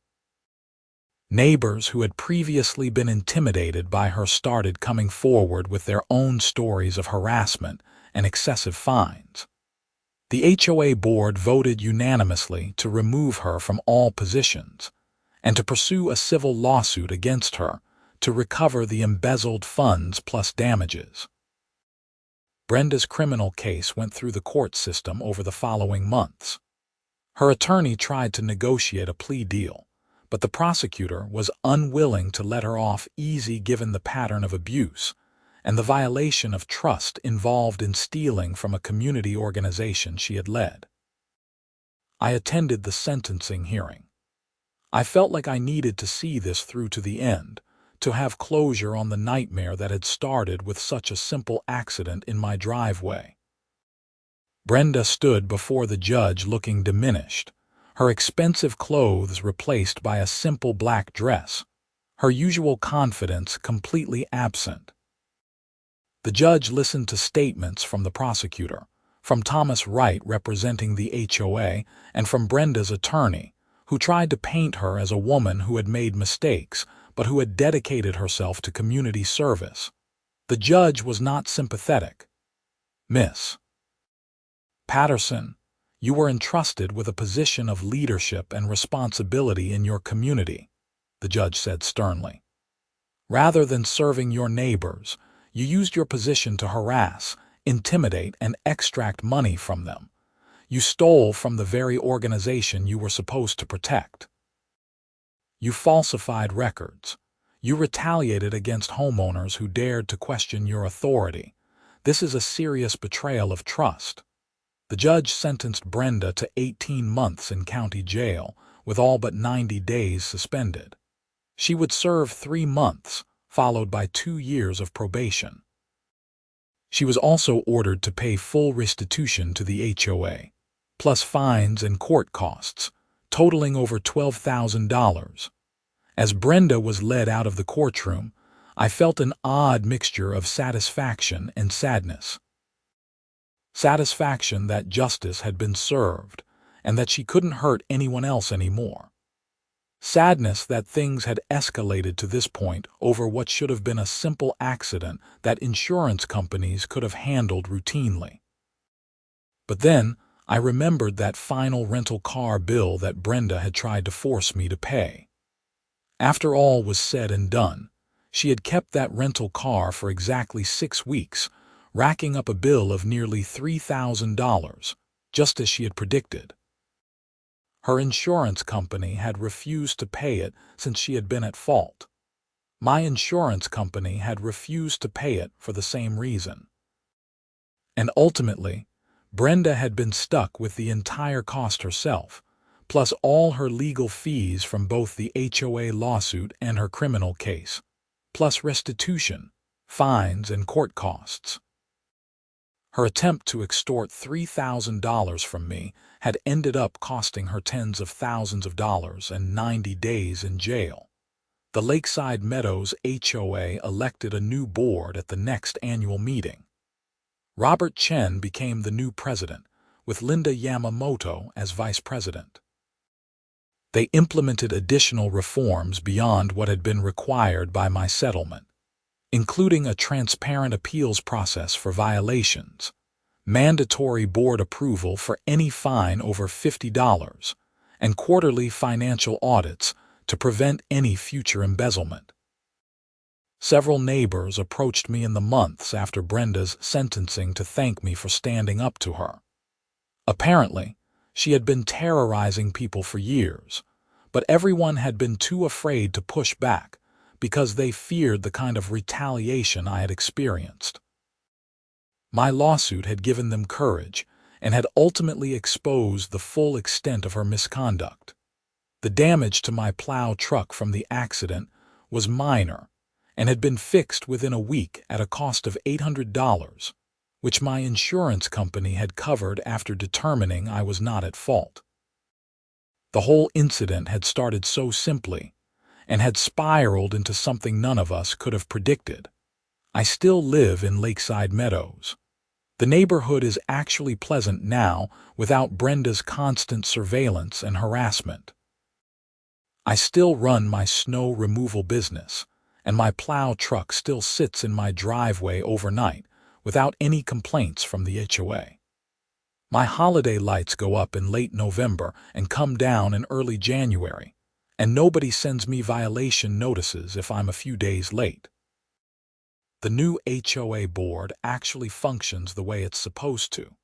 Neighbors who had previously been intimidated by her started coming forward with their own stories of harassment and excessive fines. The HOA board voted unanimously to remove her from all positions and to pursue a civil lawsuit against her to recover the embezzled funds plus damages. Brenda's criminal case went through the court system over the following months. Her attorney tried to negotiate a plea deal, but the prosecutor was unwilling to let her off easy given the pattern of abuse and the violation of trust involved in stealing from a community organization she had led. I attended the sentencing hearing. I felt like I needed to see this through to the end, to have closure on the nightmare that had started with such a simple accident in my driveway. Brenda stood before the judge looking diminished, her expensive clothes replaced by a simple black dress, her usual confidence completely absent. The judge listened to statements from the prosecutor, from Thomas Wright representing the HOA, and from Brenda's attorney, who tried to paint her as a woman who had made mistakes, but who had dedicated herself to community service. The judge was not sympathetic. "Miss Patterson, you were entrusted with a position of leadership and responsibility in your community," the judge said sternly. "Rather than serving your neighbors, you used your position to harass, intimidate, and extract money from them. You stole from the very organization you were supposed to protect. You falsified records. You retaliated against homeowners who dared to question your authority. This is a serious betrayal of trust. The judge sentenced Brenda to 18 months in county jail, with all but 90 days suspended. She would serve 3 months, followed by 2 years of probation. She was also ordered to pay full restitution to the HOA, plus fines and court costs, totaling over $12,000. As Brenda was led out of the courtroom, I felt an odd mixture of satisfaction and sadness. Satisfaction that justice had been served and that she couldn't hurt anyone else anymore. Sadness that things had escalated to this point over what should have been a simple accident that insurance companies could have handled routinely. But then I remembered that final rental car bill that Brenda had tried to force me to pay. After all was said and done, she had kept that rental car for exactly 6 weeks, racking up a bill of nearly $3,000, just as she had predicted. Her insurance company had refused to pay it since she had been at fault. My insurance company had refused to pay it for the same reason. And ultimately, Brenda had been stuck with the entire cost herself, plus all her legal fees from both the HOA lawsuit and her criminal case, plus restitution, fines, and court costs. Her attempt to extort $3,000 from me had ended up costing her tens of thousands of dollars and 90 days in jail. The Lakeside Meadows HOA elected a new board at the next annual meeting. Robert Chen became the new president, with Linda Yamamoto as vice president. They implemented additional reforms beyond what had been required by my settlement, including a transparent appeals process for violations, mandatory board approval for any fine over $50, and quarterly financial audits to prevent any future embezzlement. Several neighbors approached me in the months after Brenda's sentencing to thank me for standing up to her. Apparently, she had been terrorizing people for years, but everyone had been too afraid to push back because they feared the kind of retaliation I had experienced. My lawsuit had given them courage and had ultimately exposed the full extent of her misconduct. The damage to my plow truck from the accident was minor and had been fixed within a week at a cost of $800, which my insurance company had covered after determining I was not at fault. The whole incident had started so simply and had spiraled into something none of us could have predicted. I still live in Lakeside Meadows. The neighborhood is actually pleasant now without Brenda's constant surveillance and harassment. I still run my snow removal business, and my plow truck still sits in my driveway overnight without any complaints from the HOA. My holiday lights go up in late November and come down in early January, and nobody sends me violation notices if I'm a few days late. The new HOA board actually functions the way it's supposed to,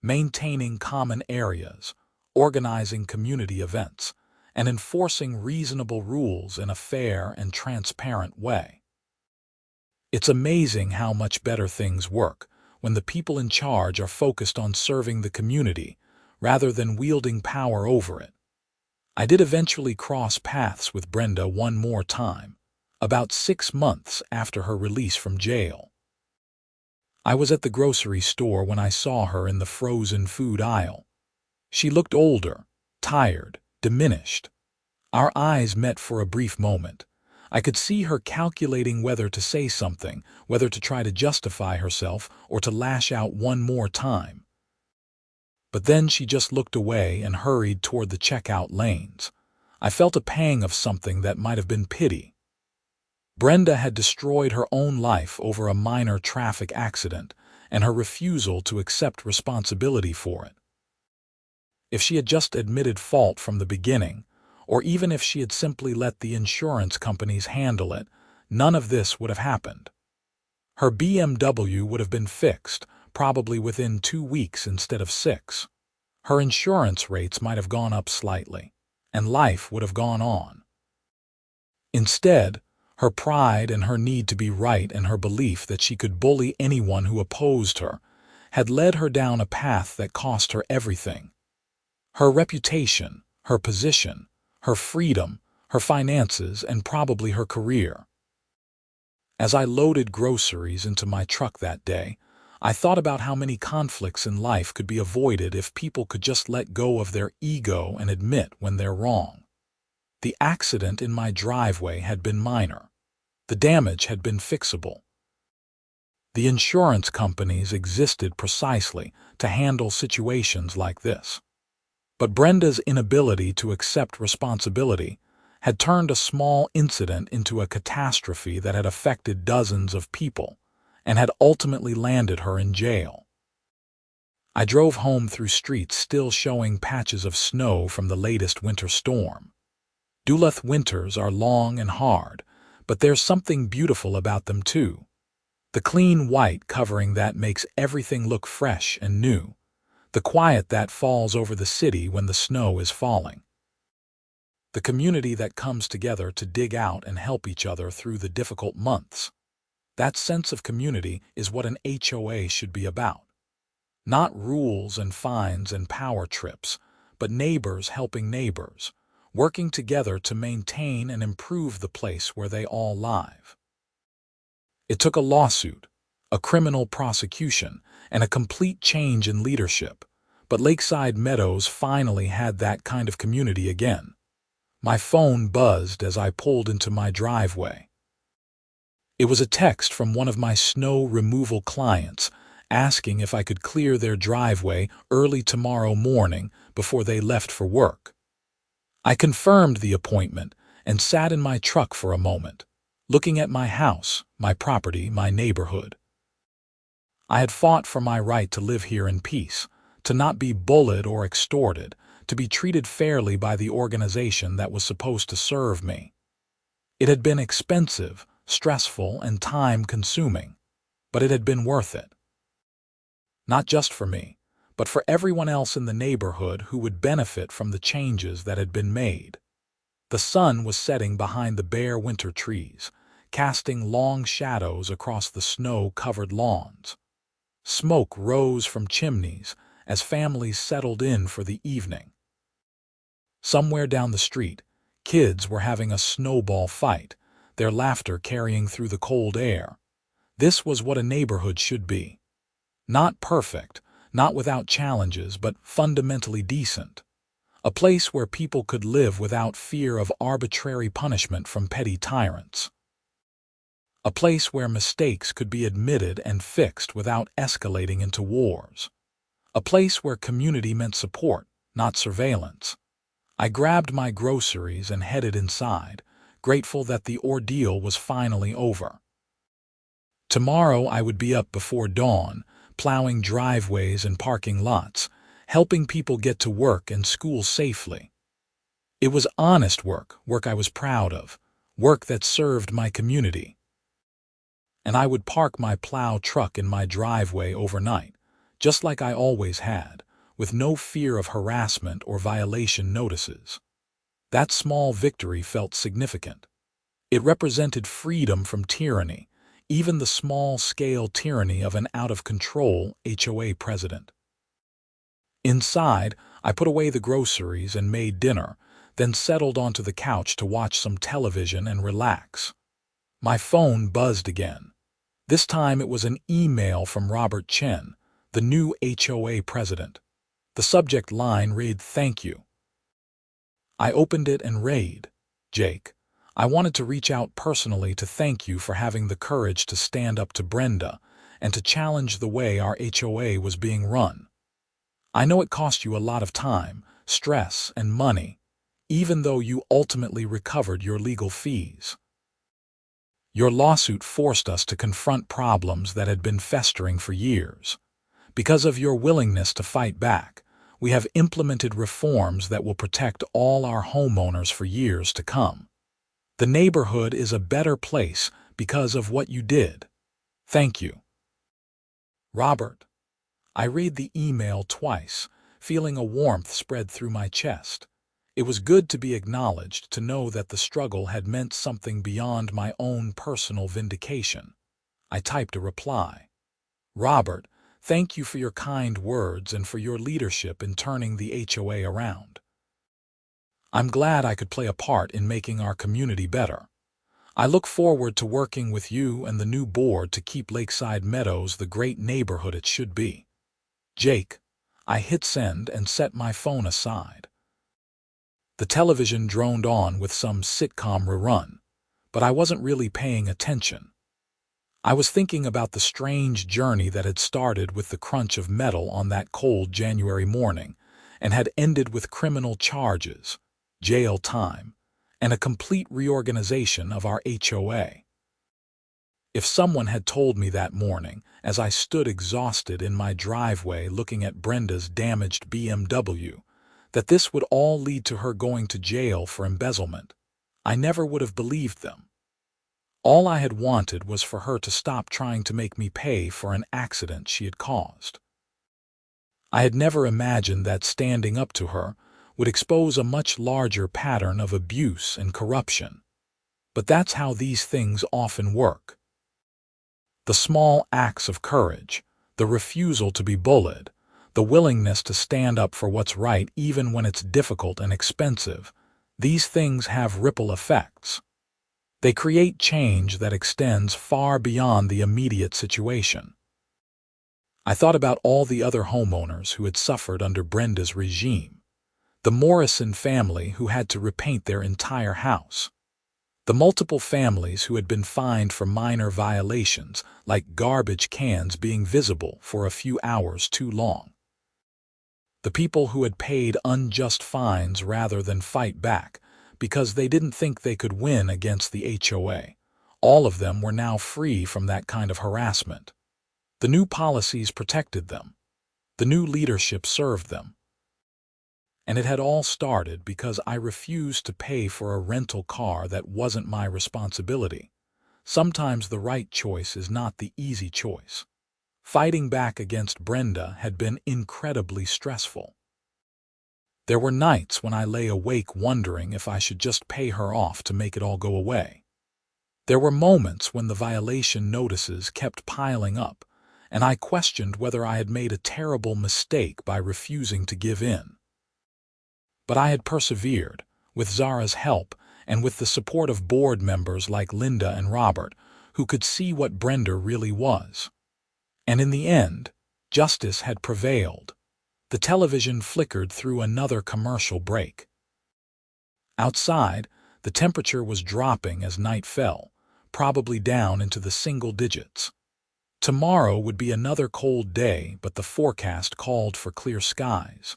maintaining common areas, organizing community events, and enforcing reasonable rules in a fair and transparent way. It's amazing how much better things work when the people in charge are focused on serving the community rather than wielding power over it. I did eventually cross paths with Brenda one more time, about 6 months after her release from jail. I was at the grocery store when I saw her in the frozen food aisle. She looked older, tired, diminished. Our eyes met for a brief moment. I could see her calculating whether to say something, whether to try to justify herself or to lash out one more time. But then she just looked away and hurried toward the checkout lanes. I felt a pang of something that might have been pity. Brenda had destroyed her own life over a minor traffic accident and her refusal to accept responsibility for it. If she had just admitted fault from the beginning, or even if she had simply let the insurance companies handle it, none of this would have happened. Her BMW would have been fixed, probably within 2 weeks instead of 6. her insurance rates might have gone up slightly, and life would have gone on. Instead, her pride and her need to be right and her belief that she could bully anyone who opposed her had led her down a path that cost her everything. Her reputation, her position, her freedom, her finances, and probably her career. As I loaded groceries into my truck that day, I thought about how many conflicts in life could be avoided if people could just let go of their ego and admit when they're wrong. The accident in my driveway had been minor. The damage had been fixable. The insurance companies existed precisely to handle situations like this. But Brenda's inability to accept responsibility had turned a small incident into a catastrophe that had affected dozens of people and had ultimately landed her in jail. I drove home through streets still showing patches of snow from the latest winter storm. Duluth winters are long and hard, but there's something beautiful about them too. The clean white covering that makes everything look fresh and new. The quiet that falls over the city when the snow is falling. The community that comes together to dig out and help each other through the difficult months. That sense of community is what an HOA should be about. Not rules and fines and power trips, but neighbors helping neighbors, working together to maintain and improve the place where they all live. It took a lawsuit, a criminal prosecution, and a complete change in leadership, but Lakeside Meadows finally had that kind of community again. My phone buzzed as I pulled into my driveway. It was a text from one of my snow removal clients asking if I could clear their driveway early tomorrow morning before they left for work. I confirmed the appointment and sat in my truck for a moment, looking at my house, my property, my neighborhood. I had fought for my right to live here in peace, to not be bullied or extorted, to be treated fairly by the organization that was supposed to serve me. It had been expensive, stressful, and time-consuming, but it had been worth it. Not just for me, but for everyone else in the neighborhood who would benefit from the changes that had been made. The sun was setting behind the bare winter trees, casting long shadows across the snow-covered lawns. Smoke rose from chimneys as families settled in for the evening. Somewhere down the street, kids were having a snowball fight, their laughter carrying through the cold air. This was what a neighborhood should be. Not perfect, not without challenges, but fundamentally decent. A place where people could live without fear of arbitrary punishment from petty tyrants. A place where mistakes could be admitted and fixed without escalating into wars. A place where community meant support, not surveillance. I grabbed my groceries and headed inside, grateful that the ordeal was finally over. Tomorrow I would be up before dawn, plowing driveways and parking lots, helping people get to work and school safely. It was honest work I was proud of, work that served my community. And I would park my plow truck in my driveway overnight, just like I always had, with no fear of harassment or violation notices. That small victory felt significant. It represented freedom from tyranny, even the small-scale tyranny of an out-of-control HOA president. Inside, I put away the groceries and made dinner, then settled onto the couch to watch some television and relax. My phone buzzed again. This time it was an email from Robert Chen, the new HOA president. The subject line read, "Thank you." I opened it and read, "Jake, I wanted to reach out personally to thank you for having the courage to stand up to Brenda and to challenge the way our HOA was being run. I know it cost you a lot of time, stress, and money, even though you ultimately recovered your legal fees. Your lawsuit forced us to confront problems that had been festering for years. Because of your willingness to fight back, we have implemented reforms that will protect all our homeowners for years to come. The neighborhood is a better place because of what you did. Thank you." Robert. I read the email twice, feeling a warmth spread through my chest. It was good to be acknowledged, to know that the struggle had meant something beyond my own personal vindication. I typed a reply. "Robert, thank you for your kind words and for your leadership in turning the HOA around. I'm glad I could play a part in making our community better. I look forward to working with you and the new board to keep Lakeside Meadows the great neighborhood it should be. Jake." I hit send and set my phone aside. The television droned on with some sitcom rerun, but I wasn't really paying attention. I was thinking about the strange journey that had started with the crunch of metal on that cold January morning and had ended with criminal charges, jail time, and a complete reorganization of our HOA. If someone had told me that morning, as I stood exhausted in my driveway looking at Brenda's damaged BMW, that this would all lead to her going to jail for embezzlement, I never would have believed them. All I had wanted was for her to stop trying to make me pay for an accident she had caused. I had never imagined that standing up to her would expose a much larger pattern of abuse and corruption. But that's how these things often work. The small acts of courage, the refusal to be bullied, the willingness to stand up for what's right even when it's difficult and expensive, these things have ripple effects. They create change that extends far beyond the immediate situation. I thought about all the other homeowners who had suffered under Brenda's regime. The Morrison family who had to repaint their entire house. The multiple families who had been fined for minor violations, like garbage cans being visible for a few hours too long. The people who had paid unjust fines rather than fight back because they didn't think they could win against the HOA. All of them were now free from that kind of harassment. The new policies protected them. The new leadership served them. And it had all started because I refused to pay for a rental car that wasn't my responsibility. Sometimes the right choice is not the easy choice. Fighting back against Brenda had been incredibly stressful. There were nights when I lay awake wondering if I should just pay her off to make it all go away. There were moments when the violation notices kept piling up, and I questioned whether I had made a terrible mistake by refusing to give in. But I had persevered, with Zara's help and with the support of board members like Linda and Robert, who could see what Brenda really was. And in the end, justice had prevailed. The television flickered through another commercial break. Outside, the temperature was dropping as night fell, probably down into the single digits. Tomorrow would be another cold day, but the forecast called for clear skies.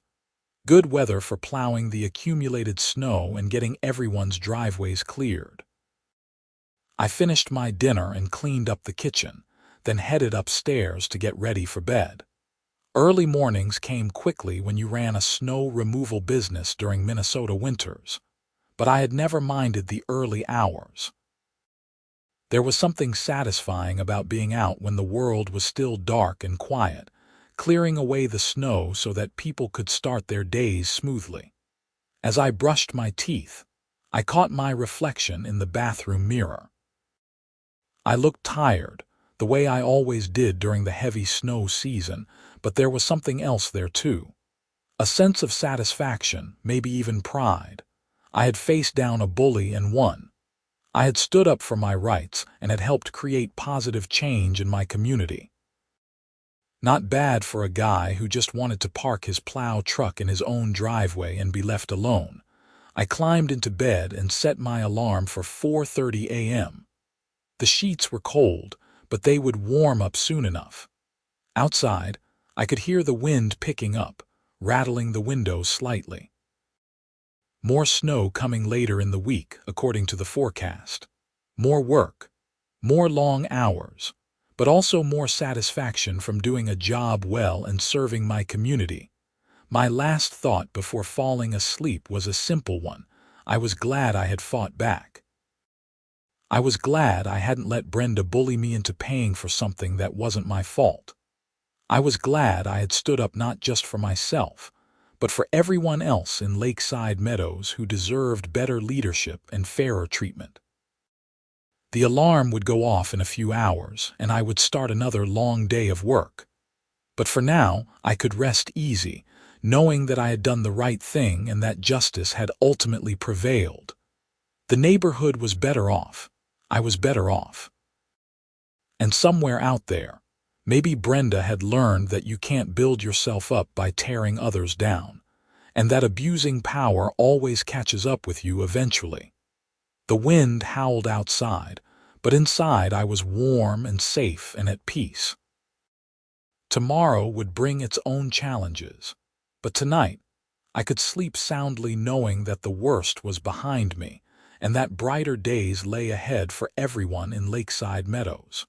Good weather for plowing the accumulated snow and getting everyone's driveways cleared. I finished my dinner and cleaned up the kitchen, then headed upstairs to get ready for bed. Early mornings came quickly when you ran a snow removal business during Minnesota winters, but I had never minded the early hours. There was something satisfying about being out when the world was still dark and quiet, clearing away the snow so that people could start their days smoothly. As I brushed my teeth, I caught my reflection in the bathroom mirror. I looked tired, the way I always did during the heavy snow season, but there was something else there too. A sense of satisfaction, maybe even pride. I had faced down a bully and won. I had stood up for my rights and had helped create positive change in my community. Not bad for a guy who just wanted to park his plow truck in his own driveway and be left alone. I climbed into bed and set my alarm for 4:30 a.m. The sheets were cold, but they would warm up soon enough. Outside, I could hear the wind picking up, rattling the windows slightly. More snow coming later in the week, according to the forecast. More work, more long hours, but also more satisfaction from doing a job well and serving my community. My last thought before falling asleep was a simple one. I was glad I had fought back. I was glad I hadn't let Brenda bully me into paying for something that wasn't my fault. I was glad I had stood up not just for myself, but for everyone else in Lakeside Meadows who deserved better leadership and fairer treatment. The alarm would go off in a few hours, and I would start another long day of work. But for now, I could rest easy, knowing that I had done the right thing and that justice had ultimately prevailed. The neighborhood was better off. I was better off. And somewhere out there, maybe Brenda had learned that you can't build yourself up by tearing others down, and that abusing power always catches up with you eventually. The wind howled outside, but inside I was warm and safe and at peace. Tomorrow would bring its own challenges, but tonight I could sleep soundly knowing that the worst was behind me and that brighter days lay ahead for everyone in Lakeside Meadows.